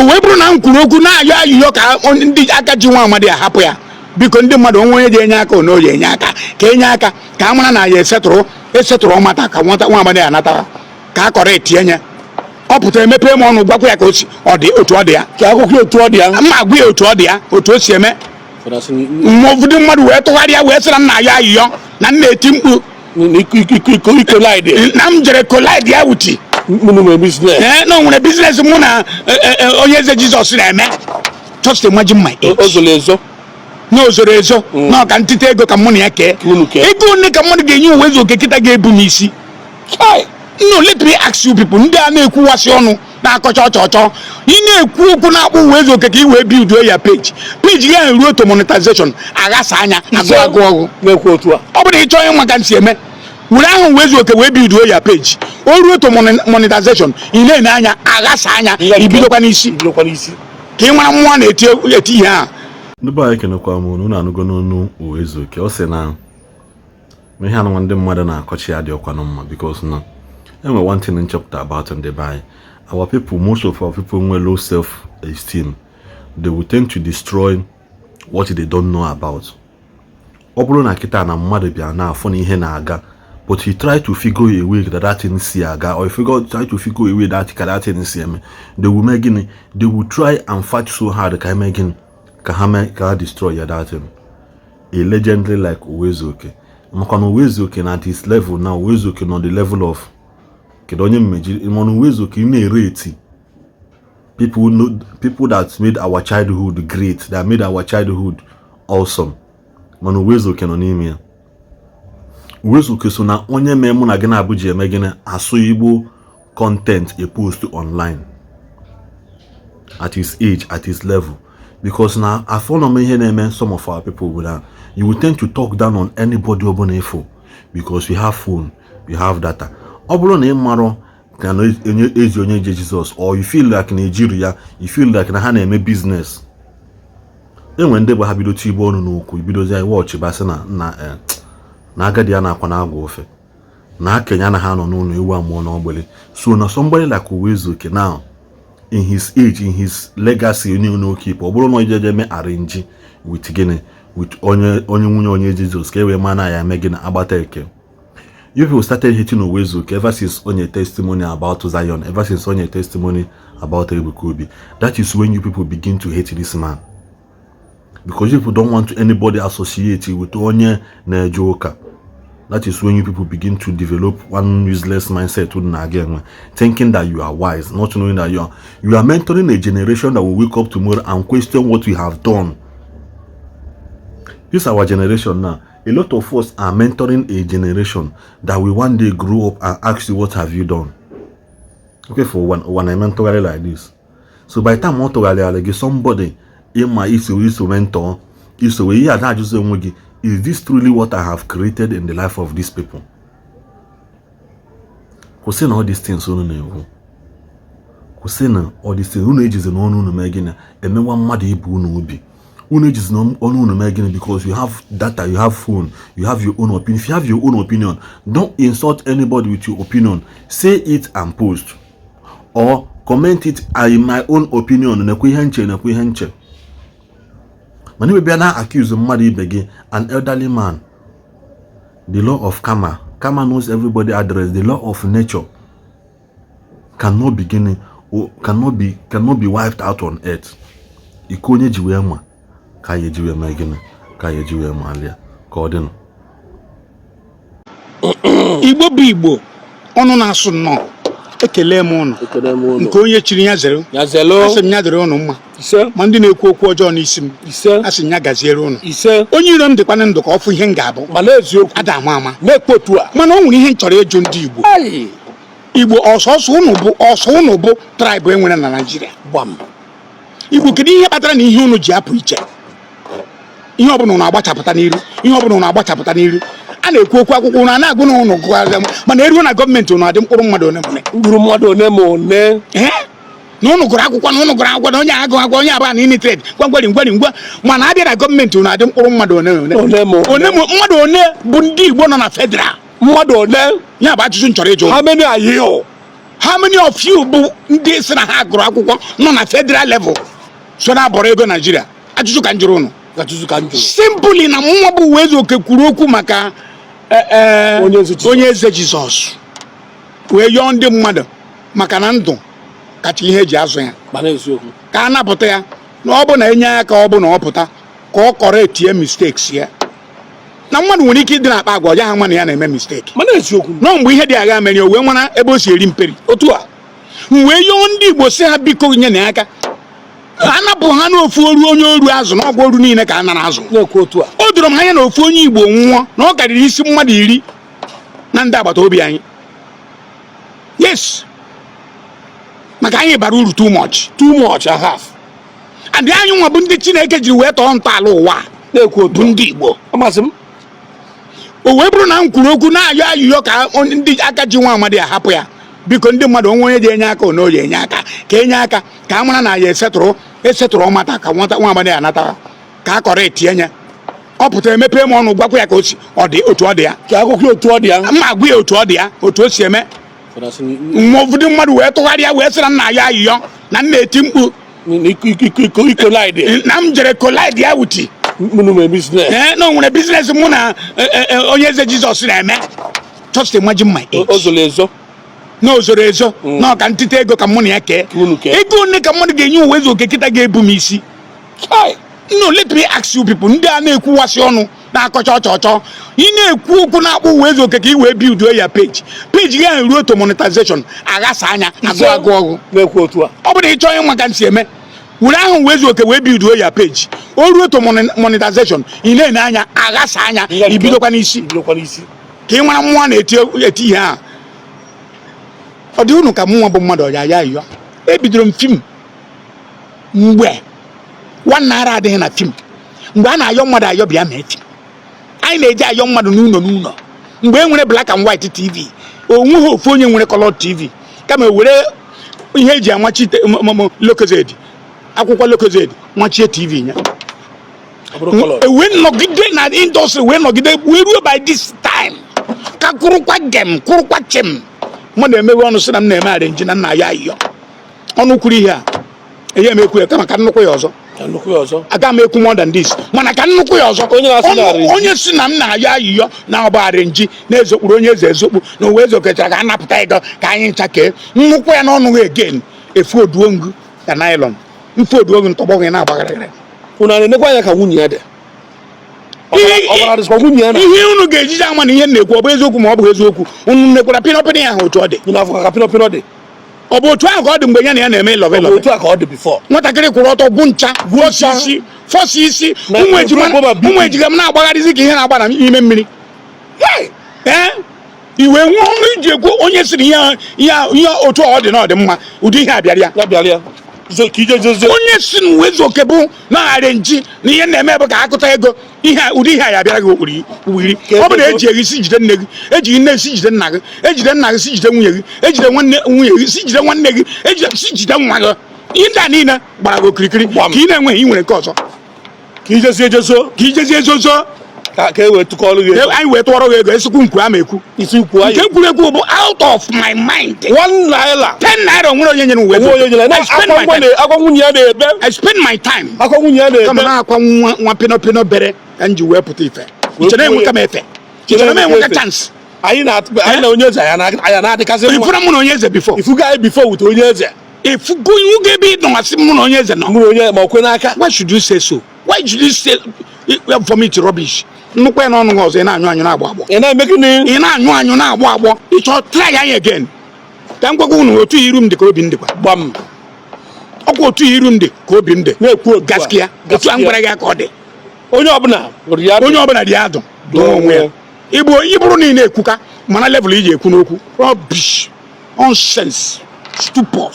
weburu na nkwurogu na ayo ayo ka ndị aka ji nwa amadi ahapụ ya biko ndị mmadụ onwe je enye aka na oye enye aka ka enye aka ka amara na ya esetụrụ mata ka nwa amadi anata ka akọrọ etinye ọ pụta emepe m ọnụ gwakwa ya ka ọ dị otu ọ dị ya ka akwụkwọ otu ọ dị ya mma agwa ya otu ọ dị ya otu o si eme mmụọdụ mmadụ wee tụgharịa wee sịra nna ya ayịyọ na nna eti mkpu na m jere collide ya wuti na o nwere business mụ na onye eze Jizọs na-eme just imagine my age n'ozoro ezo na ọka ntịta ego ka mụ na ya kee ego one ka mmadụ ga-enye uwe ezu oke kịta ga-ebu n'isi no let me ask you people ndị a na-ekwuwasị ọnụ na-akọcha ọchọchọ ị na-ekwu okwu na-akpọ uwe ezu oke ka i wee build ya page ya ruo to monetization aghasa anya agụ ọgụ ọ bụrụ ịchọ onye maka nsi eme were ahụ uwe ezu oke wee build ya page o ruo to monetization ị na-ene anya aghasa anya ibidokwa n'isi ka ị mara mmụọ na-eti ihe a ndị be anyị kenekwa m unu na-anụgo n'onu uwe ezu oke ọ sị na ihe anụnwa ndị mmadụ na-akọchi ya dị ọkwanụ mma because na enwe one thing nchọpụta about ndị be anyị our people, most of our people with low self-esteem, they will tend to destroy what they don't know about. Obolo na kita na mmadụ bịa na afọ na ihe na-aga, but he try to figure a way that thing si aga, or try to figure a way that thing si eme. They will make it, they will try and fight so hard ka make ka destroy that thing. A legendary like Uwezuoke. Maka na Uwezuoke na this level now, Uwezuoke on the level of kedonye mmeji imonu Uwezuoke na-erate people that made our childhood great, that made our childhood awesome. Manu Uwezuoke no n'ime ya. Uwezuoke so na onye memu na gị na Abuja eme gị asụ Igbo content a post online at his age, at his level, because now I follow me here some of our people with that you will tend to talk down on anybody obonefo because we have phone, we have data. Obolo na maro can ezi onye Jesus, or you feel like Nigeria, you feel like na ha na-eme business. Enwe ndị bụ ha bido tibe ọnụ n'okwu bido zai watch basa na agadi ya na-akwa na agwa ofe na Kenya na ha nọ n'ụlọ ewu amụọ n'ogbele. So na somebody like Uwezuoke now in his age, in his legacy, onye keep obolo no jeje me arrange with gene with onye nwunye onye Jesus ka ewe mana ya eme gina agbata eke. You people started hating Uwezuoke ever since Onye testimony about Zion, ever since Onye testimony about Ebukobi. That is when you people begin to hate this man. Because you people don't want anybody associated with Onye Nejoka. That is when you people begin to develop one useless mindset, thinking that you are wise, not knowing that you are mentoring a generation that will wake up tomorrow and question what we have done. This is our generation now. A lot of us are mentoring a generation that will one day grow up and ask you, what have you done? Okay, for when I mentor like this. So by the time I want to get somebody in my mentor, is this truly what I have created in the life of these people? Kusena all these things Kusena all these things because you have data, you have phone, you have your own opinion. If you have your own opinion, don't insult anybody with your opinion. Say it and post, or comment it in my own opinion. Many people now accuse somebody begging an elderly man. The law of karma knows everybody address. The law of nature cannot begin or cannot be wiped out on earth. Ikonye jiwema kaye jiwema igene kaye jiwema alia kodino. Igbo bụ Igbo ọnụ na-asụ nnọọ ekele m ụnụ nke onye chiri ya zere asị m ya dịrị ụnụ mma ma ndị na-ekwu okwu ọjọọ n'isi m asị m ya gaziere ụnụ onye iro m dịkwana ndụ ka ọ fụ ihe m ga-abụ ada ama na-ekpotu a mana o nwere ihe m chọrọ ịjụ ndị Igbo ọsọ ụnụ bụ tribe enwere na Naịjirịa Igbo kedu ihe kpatara na ihe ụnụ ji apụ iche ihe ọbụla ụnụ agbachapụta n'iru a na-ekwu okwu akwụkwọ ụnụ a na-agụ na ụnụ gụgharịa mana eruo na gọọmenti ụnụ adị mkpụrụ mmadụ one na ụnụ gụrụ akwụkwọ na onye agụ onye abụọ na initrade ngwa mana abịa na gọọmenti ụnụ adị mkpụrụ mmadụ one mmadụ one bụ ndị Igbo nọ na federal mmadụ one ya bụ ajụjụ nchọrọ ịjụ. How many are you? how many of you bụ ndị si na ha gụrụ akwụkwọ nọ na federal level so na abọrọ ego Nigeria? Ajụjụ ka njụrụ unu. Simply na mmụọ bụ uwe eze oke kwuru okwu maka onye eze Jizọs wee yọọ ndị mmadụ maka na ndụ kacha ihe eji azụ ya ka a napụta ya na ọ bụ na enye ya ka ọ bụ na ọ pụta ka ọ kọrọ etie mistakes ya na mmadụ nwere ike ịdị na-akpa agwa ọja ha nwa na ya na-eme mistake nọ mgbe ihe dị agha mere o wee nwara ebe o si eri mperi otu a wee yọọ ndị Igbo si ha biko nye na aka a napụ ha n'ofu oru onye oru azụ na ọgwụ oru niile ka a nara azụ o doro m anya na ofu onye Igbo nwụọ na ọ karịrị isi mmadụ 10 na ndị agbata obi anyị. Yes, maka anyị bara uru too much and half. And anyị nwa bụ ndị Chineke jiri wee tọọ ntọala ụwa bụ ndị Igbo. O wee bụrụ na m kwuru okwu na-ayọ ayụyọ ka ndị aka ji nwa amadi ahapụ ya biko ndị mmadụ onwe onye ji enye aka na oyi enye aka ka enye aka ka a mara na ya esetụrụ ọmata ka nwa amadi anata ka a kọrọ etie nya ọ pụtara emepe m ọnụ gwakwa ya ka ọ dị otu ọ dị ya ka akwụkwọ otu ọ dị ya mma agwa ya otu ọ dị ya otu o si eme ụfọdụ mmadụ wee tụgharịa wee sịra nna ya ayụyọ na nna eti mkpu na m jere collide ya wuti na o nwere business mụ na onye eze Jizọs na-eme. Just imagine my age. Na ozoro ezo na ọka ntịta ego ka mụ na ya kee ego one ka mmadụ ga-enye uwe eze oke kịta ga-ebu m isi. No, let me ask you people, ndị a na-ekwuwasị ọnụ na-akọcha ọchọchọ ị na-ekwu okwu na-akpọ uwe eze oke ka ị wee build ya page ya ruo to monetization aghasa anya agụ ọgụ ọ bụrụ ị chọọ ịnwa ka nsi eme were ahụ uwe eze oke wee build ya page o ruo to monetization ị na-ene anya aghasa anya ibidokwa n'isi ka ị mara mmụọ na-eti ihe a. Ọ dị unu ka mmụọ bụ mmadụ ọja ya ayọ ebidoro m fim mgbe $1 adịghị na fim mgbe a na-ayọ mmadụ ayọ bịa mee fim anyị na-eji ayọ mmadụ n'ụlọ mgbe e nwere black and white TV onweghị ofu onye nwere color TV kama were ihe eji amachi lokozedi akwụkwọ lokozedi machie TV ya wee nọgide na industry wee nọgide wee ruo by this time ka kwụrụkwa gem kwụrụkwa chem mmadụ emewe ọnụ sị na m na-eme arenji na nna ya ayọ ọnụ kwuru ihe a enye m ekwu ya kama ka nnukwu ya ọzọ aga m ekwu more than this mana ka nnukwu ya ọzọ onye si na m na-ayọ ayịyọ na ọba arenji na-ezokpuru onye eze ezokpu na owe eze okechara ka a napụta ego ka anyị ncha kee nnukwu ya n'ọnụ ha again efu oduongu ya nylon mfe oduongu ntọgbọ gị na-agbagharịrị na-enekwa anya ka nwunye ya dị ihe unu ga-ejiji ama na ihe na-ekwu ọ bụ eziokwu ma ọ bụ eziokwu unu nekwara pinọpịnị ahụ otu ọ dị ọ bụ otu ahụ ka ọ dị mgbe ya na ya na-eme lọve nwatakịrị kwụrụ ọtọ gwụ ncha fọsi isi ụmụ ejigam na-agbagharịzi ka ihe na-agba na n'ime mmiri iwe nwa ọnụ iji ekwu onye siri ihe otu ọ dị na ọ dị mma ụdị ihe abịara ya onye si na uwe oke bụ na-agharị nji na ihe na-eme bụ ka akụta ego ụdị ihe a ya bịara gị okpuri ọ bụ na eji egi si jide nne gị ejighị nne si jide nna gị ejide nna gị si jide nwunye gị ejide nwunye gị si jide nwanne gị si jide nwa gị ihe ndị a niile gbara gị okirikiri ka ị na-enweghị inwere nke ọzọ ka ijezi ezozo ka e wee tụkọrọ gị ego anyị wee tụọrọ gị ego esikwu nkwu ama ekwu nke kwurekwu bụ out of my mind $1 $10 nwere onye nyere uwe akwa nwunye ya na-ebe I spend my time akwa nwunye ya na-ebe kama na-akwa nwa pino bere ka m ji wee pụta ife ichere enweka m efe ichere m enweka chance anyị na onye eze anya na-adịkasị mma ifụra mụ na onye eze before ifuga anyị before with onye eze ifugo iwu ga-ebe ịnọmasị mụ na onye eze nọ mụ na onye ma okwe n'aka why should you say so why should you say vomit rubbish nnukwu ya n'ọnụ ọzọ ị na-anyụ anyụ na-agbọ agbọ ị na-anyụ anyụ na-agbọ agbọ ịchọ try anyị again ka m gwagwa unu otu iru m dị ka obi m dịkwa gbam ọkwa otu iru m dị ka obi m dị na-ekwu gaskiya otu a ngwara gị aka ọ dị onye ọbụla dị adụ doo onwe ya ịbụrụ na ị na-ekwuka mana level iji ekwu n'okwu rubbish nonsense stupid